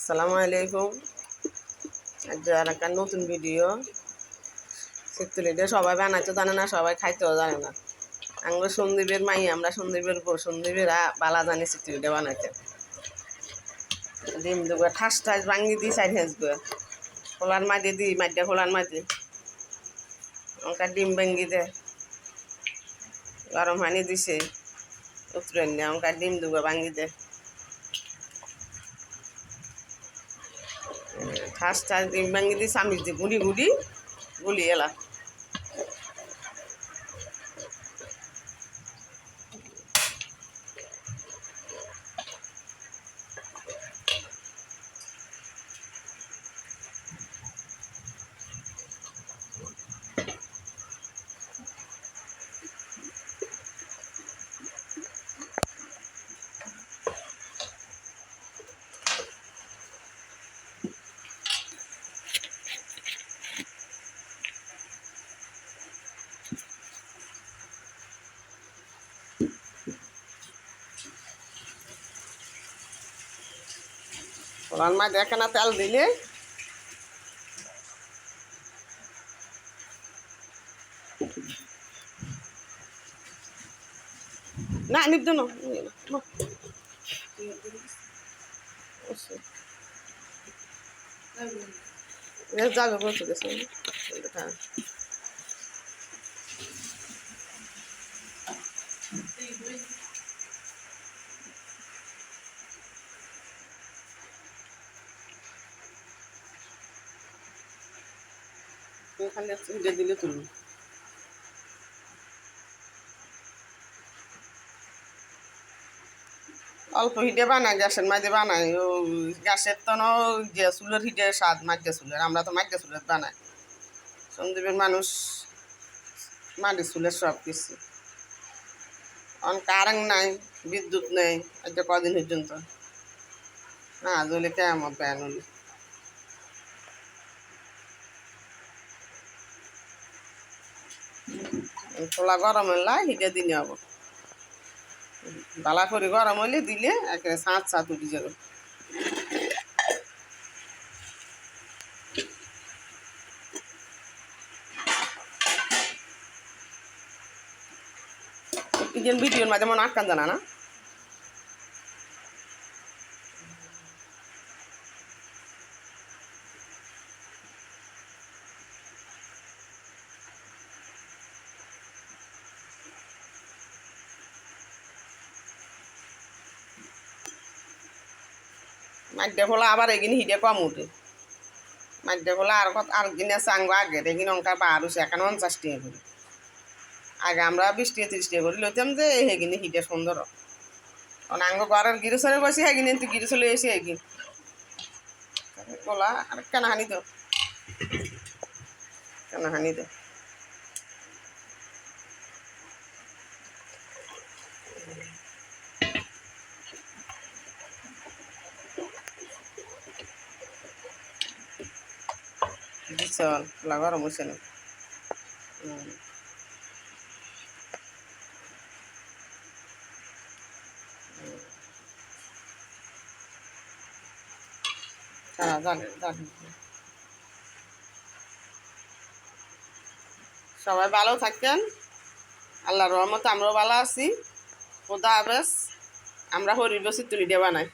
আসসালামু আলাইকুম। আজ আর একটা নতুন ভিডিও। শীতলিটা সবাই বানাইতে জানে না, সবাই খাইতেও জানে না। আমরা সন্দীপের মাই, আমরা সন্দীপের সন্দীপের বালা জানি শীতলিটা বানাইতে। ডিম দেবো ঠাস ঠাস ভাঙি দিই, সাইড হেসবে খোলার মাঝে দিই, মাঝে খোলার মাঝে ওটা ডিম ভেঙ্গি দে, গরম পানি দিছে উতরে নিয়ে ওটা ডিম দেবো ভাঙি দে, ঠাস ঠাস ডিম ভাঙি দিই, চামিচ দি গুড়ি গুড়ি গুলি এলা। খোলার মাঝে একখানা তেল দিলে না নিব না যাবে বলতে গেছে খালি হিটে দিলে তুলুন। অল্প হিটে বানাই, গ্যাসের মাঝে বানাই। ও গ্যাসের তো যে চুলের হিটে স্বাদ, মাটিয়া চুলের। আমরা তো মাটিয়া চুলের বানাই। সন্দীপের মানুষ মাটি চুলের সব কিছু। অন কারেন্ট নাই, বিদ্যুৎ নেই, আজ কদিন পর্যন্ত না জ্বলে কেমন প্যান হলি খোলা গরম হলে হিটে দিনে হবো। বালা করে গরম হলে দিলে একেবারে সাঁত সাঁত উঠে যাবে। ভিডিওর মাঝে মনে আটকান জানা না, মাঠে খোলা আবার এগিয়ে হিটে কম উঠে। মাঠে খোলা আর কিনে চাঙ্গ আগে এগিয়ে অঙ্কা বার হচ্ছে 51 টাকা করে। আগে আমরা 20 টাকা 30 টাকা করে লইতাম যে হেগিনে হিটে সুন্দর। আঙ্গ ঘরের গিরিশনে বসে হেগিনে তুই গিরিশলে এসে হেগিন খোলা আর কেন হানি তো কেন হানি দে চল খোলা গরম হচ্ছে না। হ্যাঁ জানেন জানেন। সবাই ভালো থাকেন, আল্লাহর রহমতে আমরাও ভালো আছি। খোদা হাফেজ। আমরা হরির বসি তুলি দিয়ে বানাই।